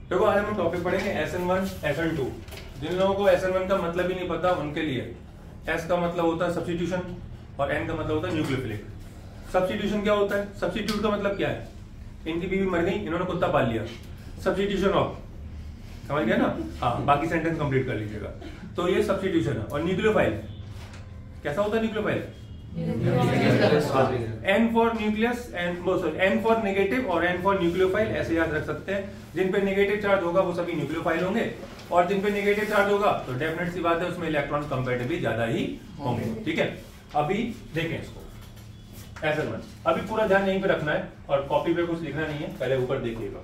देखो आज हम टॉपिक पढ़ेंगे SN1 SN2। जिन लोगों को SN1 का मतलब ही नहीं पता उनके लिए S का मतलब होता है सब्स्टिट्यूशन और N का मतलब होता है न्यूक्लियोफिलिक। सब्स्टिट्यूशन क्या होता है? सब्स्टिट्यूट का मतलब क्या है? इनकी बीवी मर गई, इन्होंने कुत्ता पाल लिया, सब्स्टिट्यूशन ऑफ, समझ गया ना? हाँ, बाकी सेंटेंस कंप्लीट कर लीजिएगा। तो ये सब्स्टिट्यूशन है। और न्यूक्लियोफाइल कैसा होता है? Nucleophile N for nucleus, N for negative और N फॉर न्यूक्लियोफाइल, ऐसे याद रख सकते हैं। जिन पे नेगेटिव चार्ज होगा वो सभी न्यूक्लियोफाइल होंगे और जिन पे नेगेटिव चार्ज होगा तो डेफिनेट सी बात है उसमें इलेक्ट्रॉन कंपैरेटिवली ज्यादा ही होंगे। ठीक है, अभी देखें इसको SN1। अभी पूरा ध्यान यहीं पे रखना है और कॉपी पे कुछ लिखना नहीं है, पहले ऊपर देखिएगा।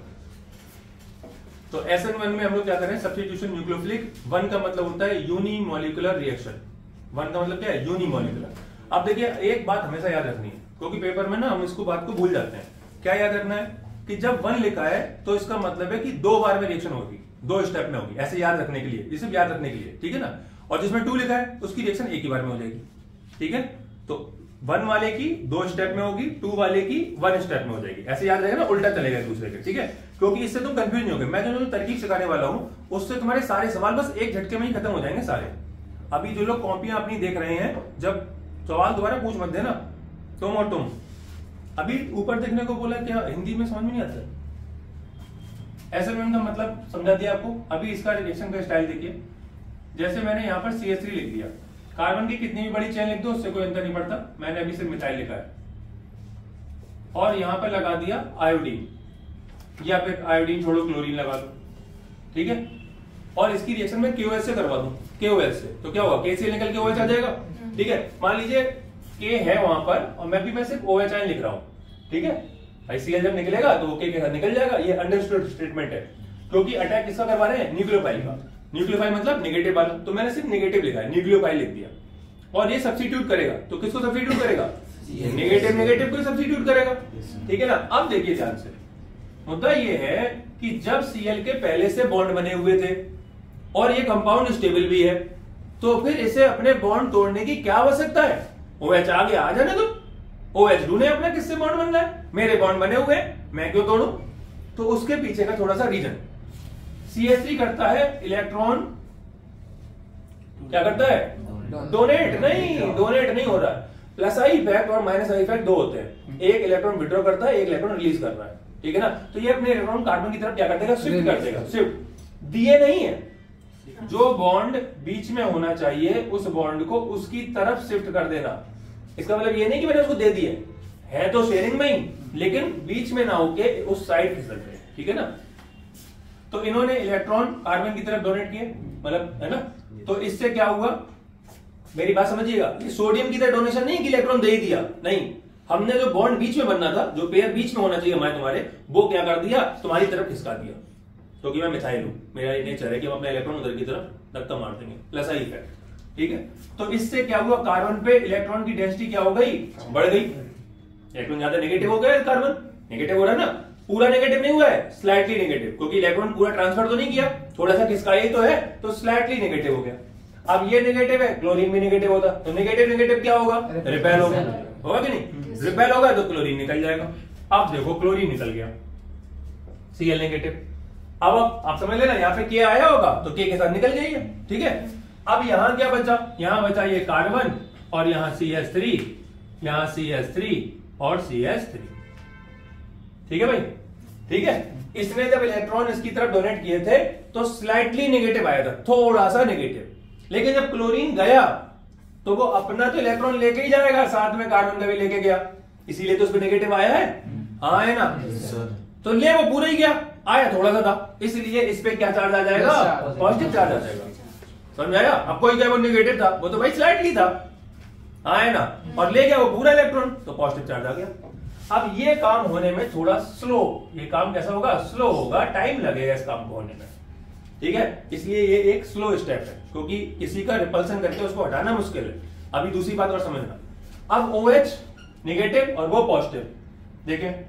तो SN1 में हम लोग क्या करें? Substitution nucleophilic. 1 का मतलब होता है यूनिमोलिकुलर रिएक्शन। 1 का मतलब क्या है? यूनिमोलिकुलर। अब देखिए एक बात हमेशा याद रखनी है क्योंकि पेपर में ना हम इसको बात को भूल जाते हैं। क्या याद रखना है कि जब 1 लिखा है तो इसका मतलब है कि 2 बार में रिएक्शन होगी, 2 स्टेप में होगी, ऐसे याद रखने के लिए, ये सिर्फ याद रखने के लिए, ठीक है ना? और जिसमें 2 लिखा है उसकी रिएक्शन एक ही बार में हो जाएगी। ठीक है, तो 1 वाले की 2 स्टेप में होगी, 2 वाले की 1 स्टेप में हो जाएगी। ऐसे याद रहेगा ना, उल्टा चलेगा एक दूसरे के। ठीक है, क्योंकि इससे तुम कंफ्यूज नहीं होगे। मैं जो तरकीब सिखाने वाला हूं उससे तुम्हारे सारे सवाल बस एक झटके में ही खत्म हो जाएंगे सारे। अभी जो लोग कॉपियां अपनी देख रहे हैं, जब सवाल दोबारा पूछ मत देना तुम और तुम। अभी ऊपर देखने को बोला, क्या हिंदी में समझ में नहीं आता? SN1 का मतलब समझा दिया आपको। अभी इसका रिएक्शन का स्टाइल देखिए। जैसे मैंने यहाँ पर CH3 लिख दिया, कार्बन की कितनी भी बड़ी चेन लिख दो उससे कोई अंतर नहीं पड़ता। मैंने अभी सिर्फ मिथाइल लिखा है और यहां पर लगा दिया आयोडीन, या फिर आयोडीन छोड़ो क्लोरीन लगा दो। ठीक है, और इसकी रिएक्शन में KOH से करवा दूं, KOH से, तो क्या होगा? KCl निकल के OH आ जाएगा। ठीक है, मान लीजिए K है वहां पर और मैं सिर्फ OH आयन लिख रहा हूं। ठीक है, Cl जब निकलेगा तो K के साथ निकल जाएगा। ये अंडरस्टूड स्टेटमेंट है क्योंकि अटैक किसका करवा रहे हैं? न्यूक्लियोफाइल का। न्यूक्लियोफाइल मतलब नेगेटिव वाला, तो मैंने सिर्फ नेगेटिव लिखा है, न्यूक्लियोफाइल लिख दिया। और ये सब्स्टिट्यूट करेगा, तो किसको सब्स्टिट्यूट करेगा? नेगेटिव नेगेटिव को सब्स्टिट्यूट करेगा। ठीक है ना? अब देखिए ध्यान से, मुद्दा ये है कि जब Cl के पहले से बॉन्ड बने हुए थे और ये कंपाउंड स्टेबल भी है, तो फिर इसे अपने बॉन्ड तोड़ने की क्या आवश्यकता है? OH आ गया, आ जाने दो। OH ने अपना किससे बॉन्ड बनना है? मेरे बॉन्ड बने हुए हैं, मैं क्यों तोड़ूं? तो उसके पीछे का थोड़ा सा रीजन, CH3 करता है इलेक्ट्रॉन, क्या करता है? डोनेट नहीं हो रहा है। प्लस आई इफेक्ट और माइनस आई इफेक्ट 2 होते हैं। एक इलेक्ट्रॉन विड्रॉ करता है, एक इलेक्ट्रॉन रिलीज कर रहा है। ठीक है ना? तो ये अपने इलेक्ट्रॉन कार्बन की तरफ क्या कर देगा? शिफ्ट कर देगा। शिफ्ट दिए नहीं है, जो बॉन्ड बीच में होना चाहिए उस बॉन्ड को उसकी तरफ शिफ्ट कर देना। इसका मतलब ये नहीं कि मैंने उसको दे दिए, है तो शेयरिंग में ही, लेकिन बीच में ना होके उस साइड खिसक गए। ठीक है ना? तो इन्होंने इलेक्ट्रॉन कार्बन की तरफ डोनेट किए, मतलब, है ना? तो इससे क्या हुआ? मेरी बात समझिएगा, ये सोडियम की तरह डोनेशन नहीं कि इलेक्ट्रॉन दे ही दिया, नहीं। हमने जो बॉन्ड बीच में बनना था, जो पेयर बीच में होना चाहिए हमारे तुम्हारे, वो क्या कर दिया? तुम्हारी तरफ खिसका दिया। क्योंकि मैं मिथाइल हूं, मेरा ये नेचर है कि हम अपने इलेक्ट्रॉन उधर की तरफ धक्का मार देंगे। Plus I effect. ठीक है, तो इससे क्या हुआ? कार्बन पे इलेक्ट्रॉन की डेंसिटी क्या हो गई? बढ़ गई। इलेक्ट्रॉन ज्यादा नेगेटिव हो गया, कार्बन नेगेटिव हो रहा है ना? पूरा नेगेटिव नहीं हुआ है, स्लाइटली नेगेटिव, क्योंकि इलेक्ट्रॉन पूरा ट्रांसफर तो नहीं किया, थोड़ा सा खिसकाया ही तो है, तो स्लाइटली नेगेटिव हो गया। अब ये नेगेटिव है, क्लोरीन भी नेगेटिव होता, तो नेगेटिव नेगेटिव क्या होगा? रिपेल होगा, होगा कि नहीं? रिपेल होगा तो क्लोरीन निकल जाएगा। अब देखो क्लोरीन निकल गया, Cl नेगेटिव। अब आप समझ लेना, यहाँ पे K आया होगा तो K के साथ निकल जाइए। ठीक है, अब यहां क्या बचा? यहां बचा ये कार्बन और यहां CH3, यहां CH3 और CH3। ठीक है भाई? ठीक है, इसने जब इलेक्ट्रॉन इसकी तरफ डोनेट किए थे तो स्लाइटली नेगेटिव आया था, थोड़ा सा नेगेटिव। लेकिन जब क्लोरीन गया तो वो अपना तो इलेक्ट्रॉन लेके ही जाएगा, साथ में कार्बन का भी लेके गया, इसीलिए तो उस पर नेगेटिव आया है। हाँ है ना? तो ले वो पूरा ही गया, आया थोड़ा सा था, इसलिए इस पे क्या चार्ज आ जाएगा? पॉजिटिव चार्ज आ जाएगा। समझ आया? अब कोई क्या वो नेगेटिव था, वो तो भाई स्लाइटली था, हाँ है ना? और ले गया वो पूरा इलेक्ट्रॉन, तो पॉजिटिव चार्ज आ गया। अब ये काम होने में थोड़ा स्लो, ये काम कैसा होगा? स्लो होगा, टाइम लगेगा इस काम को होने में। ठीक है, इसलिए ये एक स्लो स्टेप है, क्योंकि किसी का रिपल्सन करके उसको हटाना मुश्किल है। अभी दूसरी बात और समझना, अब OH नेगेटिव और वो पॉजिटिव। देखिए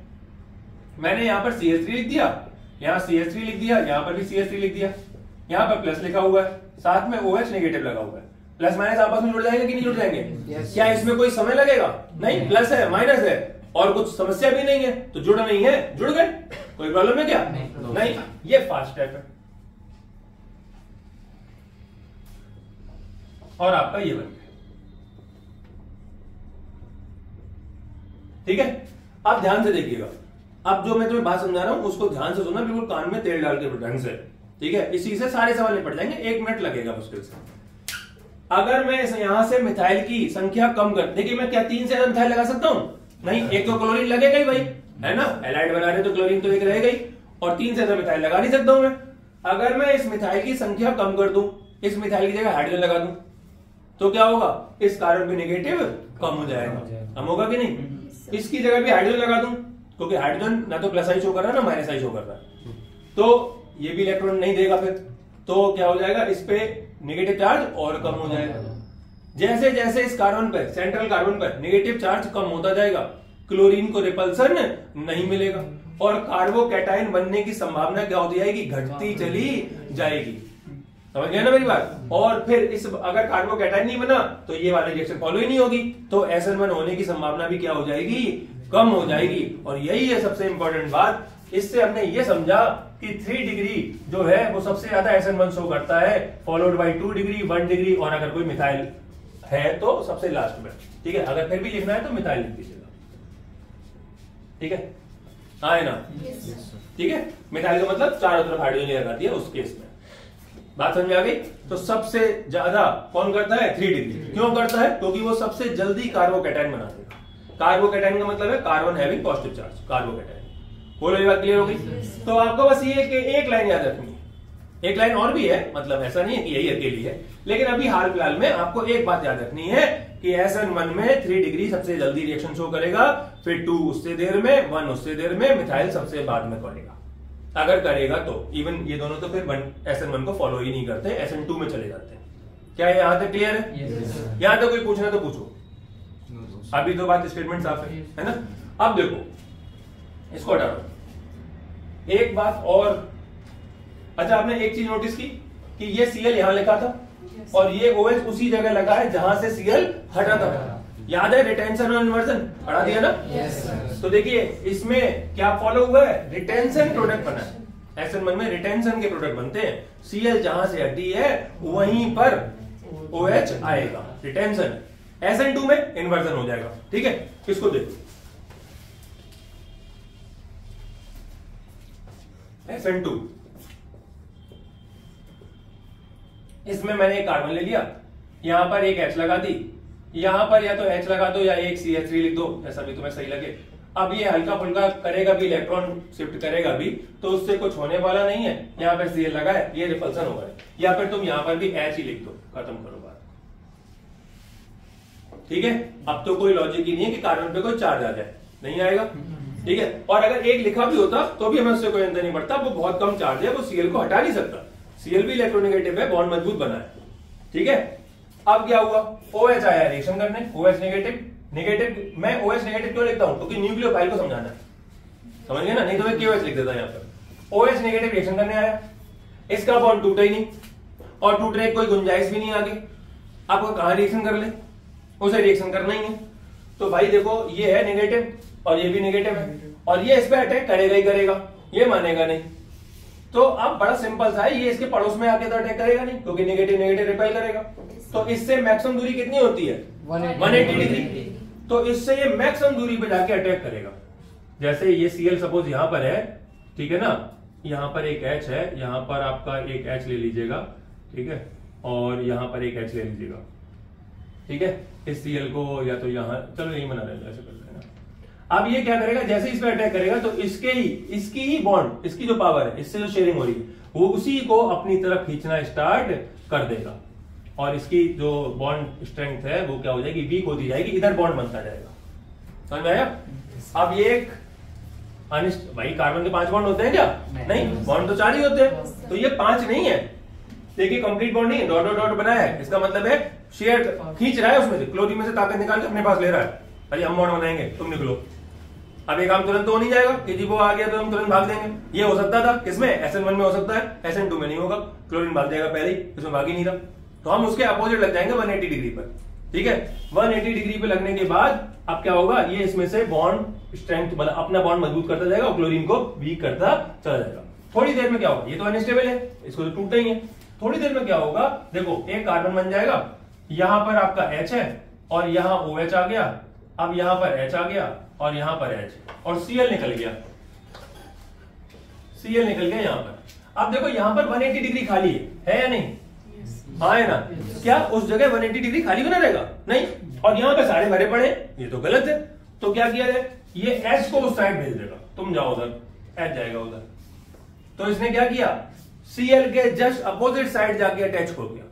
मैंने यहां पर CH3 लिख दिया, यहां CH3 लिख दिया, यहां पर भी CH3 लिख दिया, यहां पर प्लस लिखा हुआ है, साथ में OH नेगेटिव लगा हुआ है। प्लस माइनस आपस में जुड़ जाएंगे कि नहीं जुड़ जाएंगे? क्या इसमें कोई समय लगेगा? नहीं, प्लस है माइनस है और कुछ समस्या भी नहीं है, तो जुड़ नहीं है, जुड़ गए। कोई प्रॉब्लम है क्या? नहीं, ये फास्ट स्टेप है और आपका ये बन गया। ठीक है, अब ध्यान से देखिएगा, अब जो मैं तुम्हें बात समझा रहा हूं उसको ध्यान से सुनना, बिल्कुल कान में तेल डाल के ढंग से। ठीक है, इसी से सारे सवाल निपट जाएंगे, 1 मिनट लगेगा मुश्किल से। अगर मैं यहां से मिथाइल की संख्या कम कर, देखिए मैं क्या 3 से ज्यादा मिथाइल लगा सकता हूं? नहीं, एक तो क्लोरीन लगेगा ही भाई, है ना, एलाइड बना रहे तो क्लोरीन तो एक रहेगा ही, और 3 से ज्यादा मिथाइल लगा नहीं सकता हूं मैं। अगर मैं इस मिथाइल की संख्या कम कर दूं, इस मिथाइल की जगह हाइड्रोजन लगा दूं, तो क्या होगा? इस कार्बन पे नेगेटिव कम हो जाएगा, कम होगा कि नहीं? इसकी जगह भी हाइड्रोजन लगा दूं, क्योंकि हाइड्रोजन ना तो प्लस आई शो कर रहा है ना माइनस आई शो कर रहा है, तो ये भी इलेक्ट्रॉन नहीं देगा, फिर तो क्या हो जाएगा? इस पे नेगेटिव चार्ज और कम हो जाएगा। जैसे जैसे इस कार्बन पर, सेंट्रल कार्बन पर नेगेटिव चार्ज कम होता जाएगा, क्लोरीन को रिपल्सन नहीं मिलेगा और कार्बोकैटायन बनने की संभावना क्या होती जाएगी? घटती चली जाएगी। समझ गए ना मेरी बात? और फिर इस अगर कार्बोकैटायन नहीं बना तो ये वाला रिएक्शन फॉलो ही नहीं होगी, तो SN1 होने की संभावना भी क्या हो जाएगी? कम हो जाएगी। और यही है सबसे इंपॉर्टेंट बात। इससे हमने ये समझा कि 3 डिग्री जो है वो सबसे ज्यादा SN1 शो करता है, फॉलोड बाय 2 डिग्री, 1 डिग्री, और अगर कोई मिथाइल है तो सबसे लास्ट में। ठीक है, अगर फिर भी लिखना है तो मिथाइल लिख दीजिएगा। ठीक है, हाँ है ना? ठीक है, मिथाइल का मतलब चारों तरफ हाइड्रोजन लगाती है उस केस में। बात समझ में आ गई? तो सबसे ज्यादा कौन करता है? 3 डिग्री। क्यों करता है? क्योंकि वो सबसे जल्दी कार्बोकैटायन बना देगा। कार्बोकैटायन का मतलब है carbon having positive charge, carbocation. बोलो, ये बात क्लियर हो गई? तो आपको बस ये कि एक लाइन याद रखनी है, एक लाइन और भी है, मतलब ऐसा नहीं है कि यही अकेली है, लेकिन अभी हाल फिलहाल में आपको एक बात याद रखनी है कि SN1 में 3 डिग्री सबसे जल्दी रिएक्शन शो करेगा, फिर 2 उससे देर में, 1 उससे देर में, मिथाइल सबसे बाद में करेगा। अगर करेगा तो इवन ये दोनों तो फिर SN1 को फॉलो ही नहीं करते, SN2 में चले जाते हैं। क्या यहां तक क्लियर है? यहां तक कोई पूछना तो पूछो, अभी तो बात स्टेटमेंट साफ है ना? अब देखो, इसको हटा दो। एक बात और, अच्छा आपने एक चीज नोटिस की कि ये Cl यहां लिखा था और ये OH उसी जगह लगा है जहां से Cl हटा था। याद है रिटेंशन और इन्वर्जन पढ़ा दिया ना? तो देखिए इसमें क्या फॉलो हुआ है? रिटेंशन प्रोडक्ट बना है। SN1 में रिटेंशन के प्रोडक्ट बनते हैं। Cl जहां से हटी है वहीं पर OH आएगा, रिटेंशन। SN2 में इन्वर्जन हो जाएगा। ठीक है, इसको देखो, SN2, इसमें मैंने एक कार्बन ले लिया, यहां पर एक H लगा दी, यहां पर या तो H लगा दो या एक CH3 लिख दो, जैसा भी तुम्हें सही लगे। अब ये हल्का फुल्का करेगा भी, इलेक्ट्रॉन शिफ्ट करेगा भी, तो उससे कुछ होने वाला नहीं है। यहां पर Cl लगा है, ये रिपल्सन होगा, या फिर तुम यहां पर भी H ही लिख दो, खत्म करो बात। ठीक है, अब तो कोई लॉजिक ही नहीं है कि कार्बन पे कोई चार्ज आ जाए, नहीं आएगा। ठीक है, और अगर एक लिखा भी होता तो भी हमें उससे कोई अंतर नहीं पड़ता, वो बहुत कम चार्ज है, वो Cl को हटा नहीं सकता। Cl भी इलेक्ट्रोनेगेटिव है, बॉन्ड मजबूत बना है। ठीक है, अब क्या हुआ? OH आया रिएक्शन करने, OH नेगेटिव। नेगेटिव मैं OH नेगेटिव क्यों लिखता हूं? क्योंकि न्यूक्लियोफाइल को समझाना है, समझ गए ना? नहीं तो मैं KOH लिख देता यहां पर। OH नेगेटिव रिएक्शन करने आया, इसका बॉन्ड टूटा ही नहीं और टूटने की कोई गुंजाइश भी नहीं आगे। आपको कहां रिएक्शन कर ले, उसे रिएक्शन करना ही है। तो भाई देखो, ये है नेगेटिव और ये भी नेगेटिव है, और ये इस पे अटैक करेगा ही करेगा, ये मानेगा नहीं। तो अब बड़ा सिंपल सा है, ये इसके पड़ोस में आके तो अटैक करेगा नहीं, क्योंकि नेगेटिव नेगेटिव रिपेल करेगा। तो इससे मैक्सिमम दूरी कितनी होती है? 180 डिग्री। तो इससे ये मैक्सिमम दूरी पे जाके अटैक करेगा। जैसे ये Cl सपोज यहां पर है, ठीक है ना, यहां पर एक H है, यहां पर आपका एक H ले लीजिएगा, ठीक है, और यहां पर एक H ले लीजिएगा। ठीक है, इस Cl को या तो यहां, चलो यही बना लेना, ऐसे कर लेना। अब ये क्या करेगा? जैसे इस पे अटैक करेगा तो इसकी ही बॉन्ड, इसकी जो पावर है, इससे जो शेयरिंग हो रही है, वो उसी को अपनी तरफ खींचना स्टार्ट कर देगा, और इसकी जो बॉन्ड स्ट्रेंथ है वो क्या हो जाएगी? वीक होती जाएगी, इधर बॉन्ड बनता जाएगा। समझ में आया? अब ये एक भाई कार्बन के 5 बॉन्ड होते हैं क्या? नहीं, बॉन्ड तो 4 ही होते हैं, तो ये 5 नहीं है। देखिए कंप्लीट बॉन्ड नहीं, डॉट डॉट डॉट बनाया है, इसका मतलब है शेयर खींच रहा है उसमें से, क्लोरीन में से ताकत निकाल के अपने पास ले रहा है। अरे हम बॉन्ड बनाएंगे, तुम निकलो। अब ये काम तुरंत तो हो नहीं जाएगा कि जी वो आ गया तो हम तुरंत भाग देंगे। ये हो सकता था किसमें? SN1 में हो सकता है, SN2 में नहीं होगा, क्लोरीन भाग जाएगा पहले ही, इसमें भाग ही नहीं रहा। तो हम उसके अपोजिट लग जाएंगे 180 डिग्री पर। ठीक है, 180 डिग्री पे लगने के बाद अब क्या होगा? ये इसमें से बॉन्ड स्ट्रेंथ मतलब अपना बॉन्ड मजबूत करता जाएगा और क्लोरीन को वीक करता चला जाएगा। थोड़ी देर में क्या होगा, ये तो अनस्टेबल है, इसको तो टूटना ही है। थोड़ी देर में क्या होगा, देखो एक कार्बन बन जाएगा, यहां पर आपका H है और यहां OH आ गया, अब यहां पर H आ गया और यहां पर H और Cl निकल गया, Cl निकल गया यहां पर। अब देखो यहां पर 180 डिग्री खाली है या नहीं? हाँ है ना? क्या उस जगह 180 डिग्री खाली बना रहेगा? नहीं। और यहां पे सारे भरे पड़े, ये तो गलत है। तो क्या किया जाए, ये H को उस साइड भेज देगा, तुम जाओ उधर, H जाएगा उधर। तो इसने क्या किया, Cl के जस्ट अपोजिट साइड जाके अटैच हो गया।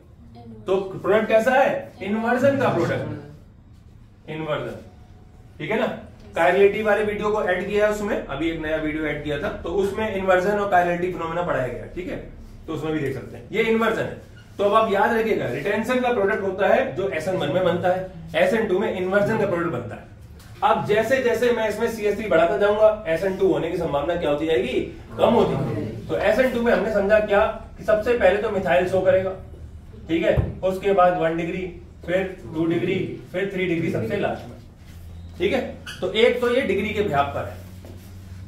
तो प्रोडक्ट कैसा है, इन्वर्जन का प्रोडक्ट, इन्वर्जन, ठीक है ना। कायरलिटी वाले वीडियो को ऐड किया है उसमें, अभी एक नया वीडियो ऐड किया था, तो उसमें इन्वर्जन और कायरलिटी फिनोमेना पढ़ाया गया, ठीक है, तो उसमें भी देख सकते हैं, ये इन्वर्जन है। तो अब आप याद रखिएगा, रिटेंशन का प्रोडक्ट होता है जो SN1 में बनता है, SN2 में इन्वर्जन का प्रोडक्ट बनता है। अब जैसे जैसे मैं इसमें CH3 बढ़ाता जाऊंगा, SN2 होने की संभावना क्या होती जाएगी, कम होती है। तो SN2 में हमने समझा क्या कि सबसे पहले तो मिथाइल शो करेगा, ठीक है, उसके बाद 1 डिग्री, फिर 2 डिग्री, फिर 3 डिग्री सबसे लास्ट में, ठीक है। तो एक तो ये डिग्री के भ्याप पर है,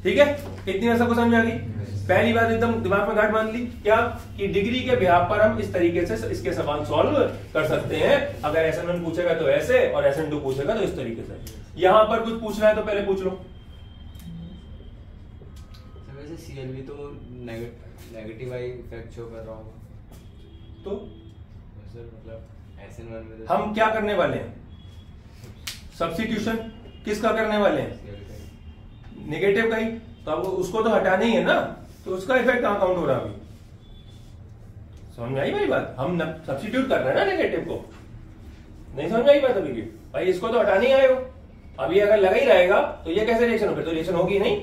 ठीक है, इतनी बात सबको समझ आ गई। पहली बात एकदम दिमाग में गांठ मान ली क्या, कि डिग्री के भ्याप पर हम इस तरीके से इसके सवाल सॉल्व कर सकते हैं। अगर SN1 पूछेगा तो ऐसे और SN2 पूछेगा तो इस तरीके से। यहां पर कुछ पूछना है तो पहले पूछ लो। वैसे Cl भी तो नेगेटिव आई इफेक्ट शो कर रहा होगा, तो सर मतलब SN1 में हम क्या करने वाले हैं, सब्स्टिट्यूशन किसका करने वाले हैं, नेगेटिव का ही। तो अब उसको तो हटाना ही है ना, तो उसका इफेक्ट कहां काउंट हो रहा है अभी, समझ में आई भाई बात। हम सब्स्टिट्यूट कर रहे हैं ना नेगेटिव को, नहीं समझ में आई बात अभी भी भाई, इसको तो हटाना ही आएगा। अभी अगर लगा ही रहेगा तो ये कैसे रिएक्शन होगा, तो रिएक्शन होगी नहीं,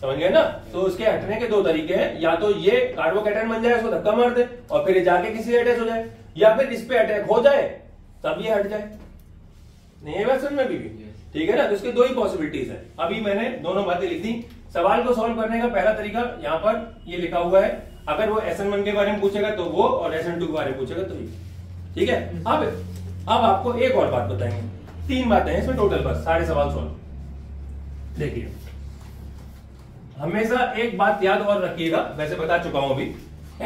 समझ गए ना। तो उसके हटने के 2 तरीके हैं, या तो ये कार्बोकैटायन बन जाए, उसको धक्का मार दे और फिर जाके किसी अटैच हो जाए, या फिर इस पे अटैक हो जाए तब ये हट जाए। नहीं है बात समझ में भी, ठीक है ना। तो इसके 2 ही पॉसिबिलिटीज है। अभी मैंने दोनों बातें लिख दी। सवाल को सॉल्व करने का पहला तरीका यहाँ पर ये लिखा हुआ है, अगर वो SN1 के बारे में पूछेगा तो वो, और SN2 के बारे में पूछेगा तो ये, ठीक है। अब आपको एक और बात बताएंगे, 3 बातें हैं इसमें टोटल, बस सारे सवाल सॉल्व। देखिए हमेशा एक बात याद और रखिएगा, वैसे बता चुका हूं अभी,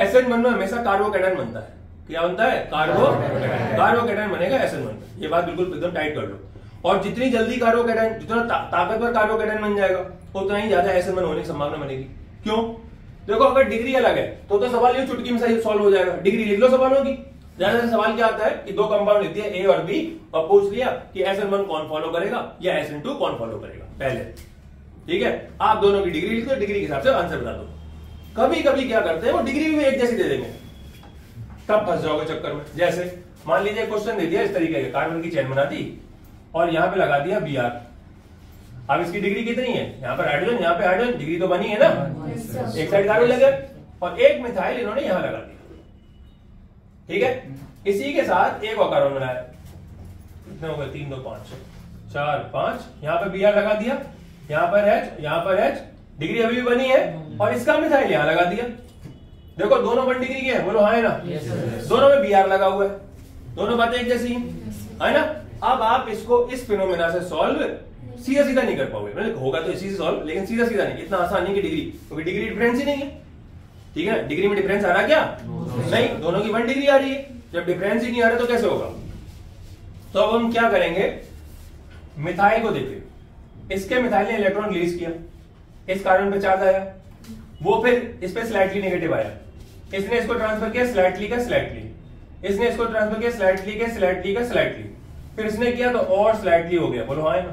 SN1 में हमेशा कार्बोकैटायन बनता है। क्या बनता है, कार्बोकैटायन बनेगा SN1। ये बात बिल्कुल एकदम टाइट कर लो। और जितनी जल्दी कार्बोकैटायन, जितना ताकतवर कार्बोकैटायन बन जाएगा उतना ही ज्यादा SN1 होने की संभावना बनेगी। क्यों, देखो अगर डिग्री अलग है तो सवाल ये चुटकी में सही सॉल्व हो जाएगा। डिग्री लिख लो सवालों की। ज्यादा से सवाल क्या आता है कि 2 कंपाउंड लिख दिया A और B और पूछ लिया कि SN1 कौन फॉलो करेगा या SN2 कौन फॉलो करेगा पहले, ठीक है। आप दोनों की डिग्री लिख दो, डिग्री के हिसाब से आंसर बता दो। कभी कभी क्या करते हैं वो डिग्री भी एक जैसी दे देंगे, तब फंस जाओगे चक्कर में। जैसे मान लीजिए क्वेश्चन दे दिया इस तरीके का, कार्बन की चेन बना दी और यहां पे लगा दिया Br। अब इसकी डिग्री कितनी है, यहाँ पर हाइड्रोजन, यहाँ पे हाइड्रोजन, डिग्री तो बनी है ना, एक साइड कार्बन लगे और एक मिथाइल इन्होंने यहां लगा दिया, ठीक है। इसी के साथ एक और कार्बन बनाया, कितने हो गए, 3 2 5 4 5, यहाँ पे Br लगा दिया, यहाँ पर H, यहाँ पर H, डिग्री अभी भी बनी है और इसका मिथाइल यहां लगा दिया। देखो दोनों 1 डिग्री के हैं, बोलो हाँ है ना, दोनों में Br लगा हुआ है, दोनों बातें एक जैसी है ना। अब आप इसको इस फिनोमेना से सॉल्व सीधा सीधा नहीं कर पाओगे, मतलब होगा तो इसी से सॉल्व, लेकिन सीधा सीधा नहीं, इतना आसान नहीं कि डिग्री, क्योंकि डिग्री डिफरेंस ही नहीं है, ठीक है। डिग्री में डिफरेंस आ रहा क्या, नहीं, दोनों की 1 डिग्री आ रही है। जब डिफरेंस ही नहीं आ रहा तो कैसे होगा। तो अब हम क्या करेंगे, मिथाइल को देखिए, इसके मिथाइल ने इलेक्ट्रॉन रिलीज किया, इस कार्बन पे चार्ज आया, वो फिर इस पे स्लाइटली नेगेटिव आया, इसने इसको ट्रांसफर किया स्लाइटली का स्लाइटली, इसने इसको ट्रांसफर किया स्लाइटली के स्लाइटली का स्लाइटली, फिर इसने किया तो और स्लाइटली हो गया, बोलो हाँ है ना।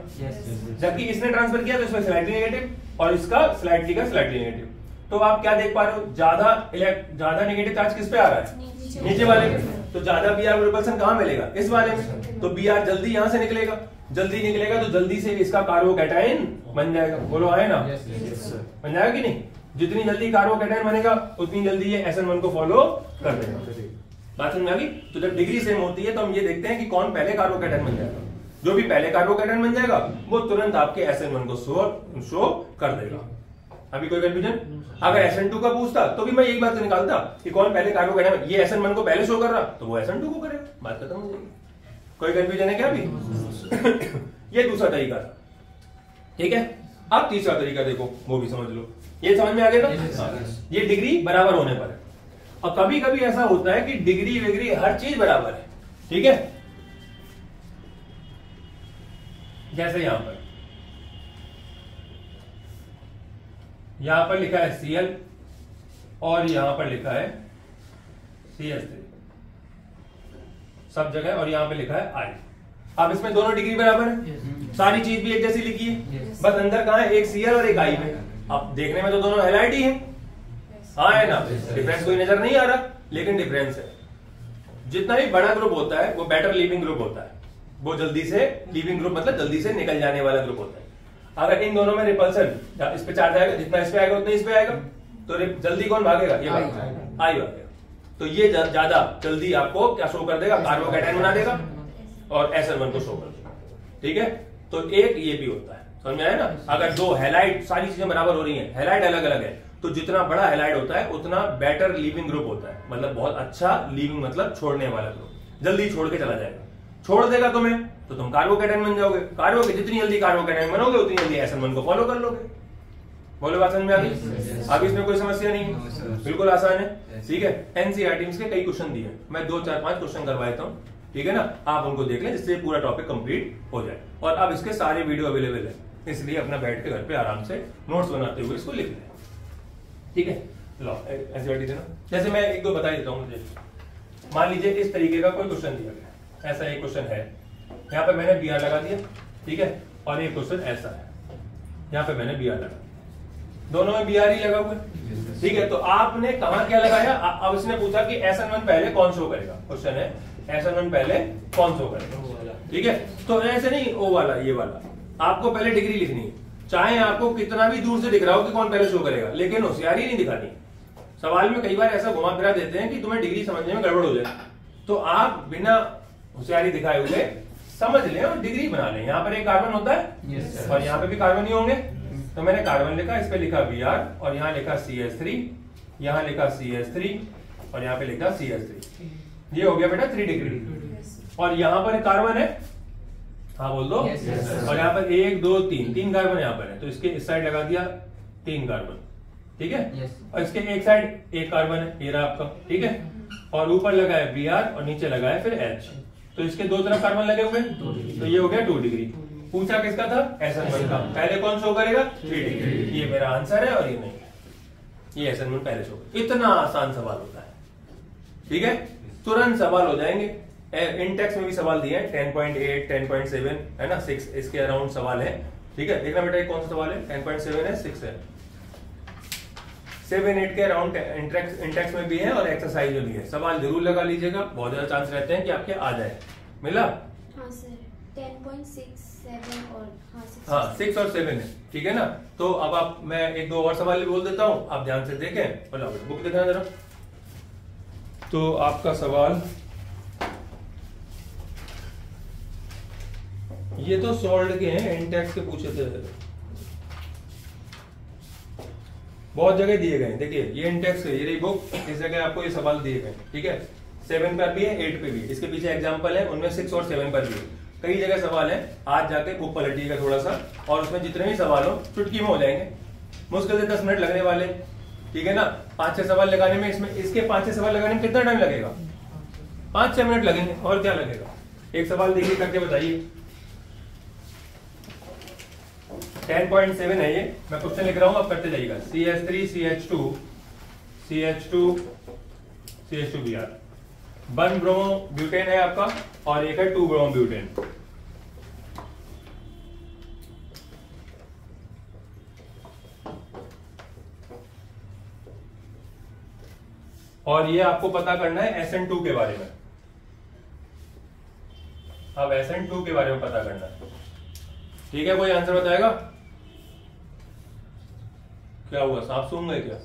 जबकि इसने ट्रांसफर किया तो इसमें स्लाइटली नेगेटिव और इसका स्लाइटली का स्लाइटली नेगेटिव। तो आप क्या देख पा रहे हो, ज्यादा नेगेटिव चार्ज किस पे आ रहा है, नीचे वाले पे। तो ज्यादा Br रिपल्सन कहां मिलेगा, इस वाले में। तो Br जल्दी यहां से निकलेगा, जल्दी निकलेगा तो जल्दी से इसका कार्बोकैटायन बन जाएगा, बोलो है ना, बन जाएगा कि नहीं। जितनी जल्दी कार्बोकैटायन बनेगा उतनी जल्दी ये SN1 को फॉलो कर देगा। बात समझ में आ गई। तो जब डिग्री सेम होती है तो हम ये देखते हैं कि कौन पहले कार्बोकैटायन बन जाएगा। जो भी पहले कार्बोकैटायन बन जाएगा वो तुरंत आपके SN1 को शो कर देगा। अभी कोई कंफ्यूजन, अगर SN2 का पूछता तो भी मैं यही बात निकालता कि कौन पहले कार्बोकैटायन, ये SN1 को पहले शो कर रहा तो वो SN2 को करेगा, बात खत्म हो जाएगी। कोई कंफ्यूजन है क्या अभी ये दूसरा तरीका था, ठीक है। अब तीसरा तरीका देखो, वो भी समझ लो। ये समझ में आ गया Yes, ना? yes. ये डिग्री बराबर होने पर है। और कभी कभी ऐसा होता है कि डिग्री विग्री हर चीज बराबर है, ठीक है। जैसे यहां पर लिखा है Cl और यहां पर लिखा है CH3 सब जगह, और यहां पे लिखा है I। अब इसमें दोनों डिग्री बराबर है, सारी चीज भी एक जैसी लिखी है, बस अंदर कहां है, एक Cl और एक I में। अब देखने में तो दोनों हैलाइड ही है, हाँ है ना, डिफरेंस कोई नजर नहीं आ रहा, लेकिन डिफरेंस है। जितना भी बड़ा ग्रुप होता है वो बेटर लीविंग ग्रुप होता है, वो जल्दी से लीविंग ग्रुप मतलब जल्दी से निकल जाने वाला ग्रुप होता है। अगर इन दोनों में रिपल्सन, इस पे चार्ज आएगा, जितना इस पे आएगा उतना इस पे आएगा, तो जल्दी कौन भागेगा, ये भागेगा, आई भागेगा। तो ये ज्यादा जल्दी आपको क्या शो कर देगा, कार्बोकैटायन बना देगा और SN1 को शो कर देगा, ठीक है। तो एक ये भी होता है, समझ में आया ना। अगर दो हैलाइड, सारी चीजें बराबर हो रही हैं, हैलाइड अलग अलग है, तो जितना बड़ा हैलाइड होता है उतना बेटर लीविंग ग्रुप होता है, मतलब बहुत अच्छा लीविंग मतलब छोड़ने वाला ग्रुप, जल्दी छोड़ के चला जाएगा। छोड़ देगा तुम्हें तो तुम कार्बोकैटायन बन जाओगे, जितनी जल्दी कार्बोकैटायन बनोगे उतनी जल्दी SN1 को फॉलो कर लोगे। बोलो बात समझ में आ गई? अब इसमें कोई समस्या नहीं है, बिल्कुल आसान है, ठीक है। एनसीईआरटी के कई क्वेश्चन दिए, मैं 2 4 5 क्वेश्चन करवा देता हूँ, ठीक है ना, आप उनको देख लें जिससे पूरा टॉपिक कंप्लीट हो जाए। और अब इसके सारे वीडियो अवेलेबल है, इसलिए अपना बैठ के घर पे आराम से नोट्स बनाते हुए इसको लिख लें, ठीक है। लो एनसीईआरटी देना, जैसे मैं 1-2 बता देता हूँ। मुझे मान लीजिए इस तरीके का कोई क्वेश्चन दिया गया, ऐसा एक क्वेश्चन है, यहाँ पे मैंने BR लगा दिया, ठीक है, और एक क्वेश्चन ऐसा है, यहाँ पे मैंने BR लगा, दोनों में BR ही लगा हुआ है, ठीक है। तो आपने कहा क्या लगाया, अब इसने पूछा कि SN1 पहले कौन शो करेगा, क्वेश्चन है SN1 पहले कौन शो करेगा, ठीक है। तो ऐसे नहीं O वाला, ये वाला, आपको पहले डिग्री लिखनी है, चाहे आपको कितना भी दूर से दिख रहा हो कि कौन पहले शो करेगा, लेकिन होशियारी नहीं दिखानी। सवाल में कई बार ऐसा घुमा फिरा देते हैं कि तुम्हें डिग्री समझने में गड़बड़ हो जाए, तो आप बिना होशियारी दिखाए हुए समझ लें और डिग्री बना लें। यहाँ पर एक कार्बन होता है और यहाँ पे भी कार्बन ही होंगे, तो मैंने कार्बन लिखा, इस पे लिखा Br और यहाँ लिखा CH3, यहाँ लिखा CH3 और यहाँ पे लिखा CH3, ये हो गया बेटा 3 डिग्री। और यहाँ पर कार्बन है, हाँ बोल दो, और यहाँ पर 1 2 3 कार्बन यहाँ पर है, तो इसके इस साइड लगा दिया 3 कार्बन, ठीक है। और इसके एक साइड एक कार्बन है, ये रहा आपका, ठीक है, और ऊपर लगा है Br और नीचे लगा है फिर H, तो इसके दो तरफ कार्बन लगे हुए, तो ये हो गया 2 डिग्री। पूछा किसका था, SN1 का, पहले कौन शो करेगा, 3 डिग्री, ये मेरा आंसर है और ये नहीं है, ये SN1 पहले शो करेगा। इतना आसान सवाल होता है, ठीक है, तुरंत सवाल हो जाएंगे। इंटेक्स में भी सवाल दिए हैं, 10.8 10.7 है ना, 6 इसके अराउंड सवाल है, ठीक है। देखना बेटा कौन सा सवाल है, 10.7 है, 6 है, 7-8 के अराउंड इंटेक्स में भी है और एक्सरसाइज में भी है। सवाल जरूर लगा लीजिएगा, बहुत ज्यादा चांस रहते हैं कि आपके आ जाए। मिला? हाँ सर, 10.6 7 और हाँ 6 और 7 है, ठीक है ना। तो अब आप, मैं 1-2 और सवाल बोल देता हूँ, आप ध्यान से देखें, बोला बुक दिखाना जरा। तो आपका सवाल ये तो सॉल्व के हैं, इंटेक्स के पूछे थे, बहुत जगह दिए गए। देखिए ये इंटेक्स है, ये रही बुक, इस जगह आपको ये सवाल दिए गए, ठीक है। 7 पर भी है, 8 पे भी, इसके पीछे एग्जांपल है, उनमें 6 और 7 पर भी है, कई जगह सवाल है। आज जाके बुक पलटिएगा थोड़ा सा, और उसमें जितने भी सवाल हो चुटकी में हो जाएंगे, मुश्किल से 10 मिनट लगने वाले, ठीक है ना। 5-6 सवाल लगाने में, इसमें इसके 5-6 सवाल लगाने में कितना टाइम लगेगा, 5-6 मिनट लगेंगे, और क्या लगेगा। एक सवाल देखिए करके बताइए। 10.7 है ये, मैं क्वेश्चन लिख रहा हूं, आप करते जाइएगा। CH3 CH2 CH2 CH2 Br, 1 bromo butane है आपका, और एक है 2 ब्रोमो ब्यूटेन। और ये आपको पता करना है SN2 के बारे में। अब SN2 के बारे में पता करना है, ठीक है। कोई आंसर बताएगा? क्या हुआ, सांप सूंघ गए क्या?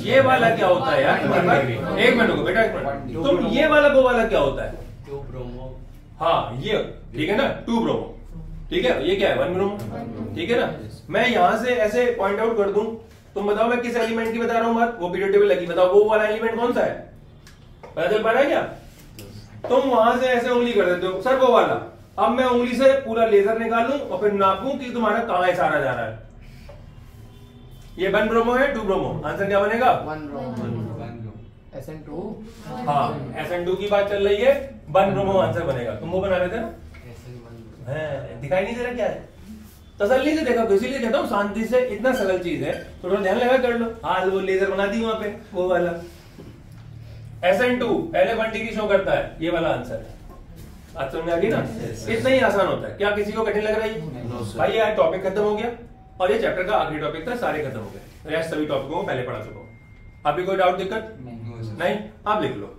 ये वाला क्या होता है यार, एक मिनट रुको बेटा, एक मिनट, तुम ये वाला वो वाला क्या होता है? 2 ब्रोमो, हाँ ये ठीक है ना, 2 ब्रोमो, ठीक है। ये क्या है, 1 ब्रोमो, ठीक है ना। मैं यहां से ऐसे पॉइंट आउट कर दूं, तुम बताओ मैं किस एलिमेंट की बता रहा हूं बात, वो पीरियड टेबल लगी, बताओ वो वाला एलिमेंट कौन सा है, पता चल पा रहा है क्या? तुम वहां से ऐसे उंगली कर देते हो, सर वो वाला। अब मैं उंगली से पूरा लेजर निकालूं और फिर नापूं कि तुम्हारा कहां इशारा जा रहा है, ये 1 ब्रोमो है 2 ब्रोमो, आंसर क्या बनेगा? 1 ब्रोमो। SN2। हाँ SN2 की बात चल रही है, 1 ब्रोमो आंसर बनेगा। तुम वो बना रहे थे ना? दिखाई नहीं दे रहा क्या है? तसल्ली से देखा, तो इसीलिए कहता हूँ शांति से, इतना सरल चीज है तो थोड़ा ध्यान लगा कर लो। हाँ वो लेजर बना दी वहां पे वो वाला। SN2 पहले 1 डिग्री शो करता है, ये वाला आंसर है। आज समझ आ गई ना? इतना ही आसान होता है। क्या किसी को कठिन लग रहा है? भाई यार टॉपिक खत्म हो गया और ये चैप्टर का आखिरी टॉपिक था, सारे खत्म हो गए। रेस्ट सभी टॉपिकों को पहले पढ़ा चुका हूं। अभी कोई डाउट दिक्कत नहीं? आप लिख लो।